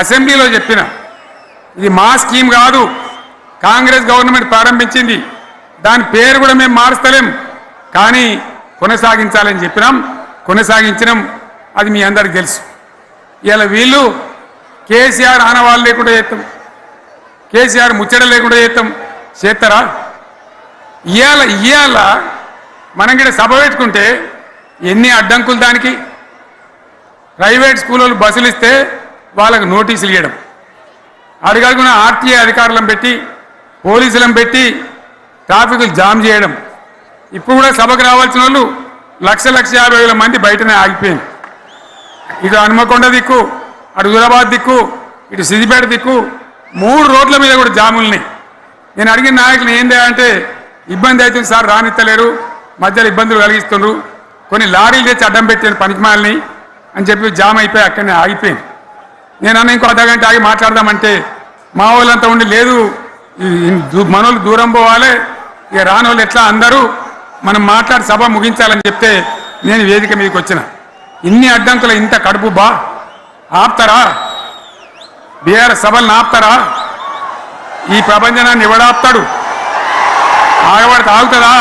అసెంబ్లీలో చెప్పిన ఇది మా స్కీమ్ కాదు, కాంగ్రెస్ గవర్నమెంట్ ప్రారంభించింది, దాని పేరు కూడా మేము మారుస్తలేం, కానీ కొనసాగించాలని చెప్పినాం, కొనసాగించినాం. అది మీ అందరికి తెలుసు. ఇలా వీళ్ళు కేసీఆర్ ఆనవాళ్ళు లేకుండా చేస్తాం, కేసీఆర్ ముచ్చట లేకుండా చేస్తారా? ఇవాళ మనం కూడా సభ పెట్టుకుంటే ఎన్ని అడ్డంకులు దానికి. ప్రైవేట్ స్కూళ్ళు బస్సులు ఇస్తే వాళ్ళకు నోటీసులు ఇవ్వడం, అడగడుగున ఆర్టీఏ అధికారులను పెట్టి పోలీసులను పెట్టి ట్రాఫిక్లు జామ్ చేయడం. ఇప్పుడు కూడా సభకు రావాల్సిన వాళ్ళు 1,50,000 మంది బయటనే ఆగిపోయింది. ఇటు హనుమకొండ దిక్కు, అటు హుజరాబాద్ దిక్కు, ఇటు సిద్దిపేట దిక్కు 3 రోడ్ల మీద కూడా జాములున్నాయి. నేను అడిగిన నాయకులు ఏంది అంటే ఇబ్బంది అవుతుంది సార్, రానిత్తలేరు, మధ్యలో ఇబ్బందులు కలిగిస్తున్నారు, కొన్ని లారీలు తెచ్చి అడ్డం పెట్టాను పనికిమాలని అని చెప్పి జామ్ అయిపోయి అక్కడనే ఆగిపోయింది. నేను అన్న ఇంకో అర్ధగంట ఆగి మాట్లాడదామంటే మా వాళ్ళంతా ఉండి లేదు, మనోళ్ళు దూరం పోవాలి, ఇక రాని వాళ్ళు ఎట్లా అందరూ మనం మాట్లాడి సభ ముగించాలని చెప్తే నేను వేదిక మీదకి వచ్చిన. ఇన్ని అడ్డంకులు ఇంత కడుపు ఆపుతారా? బీఆర్ఎస్ సభలను ఆపుతారా? ఈ ప్రపంచనాన్ని ఎవడాపుతాడు? ఆగబడితే ఆగుతుందా?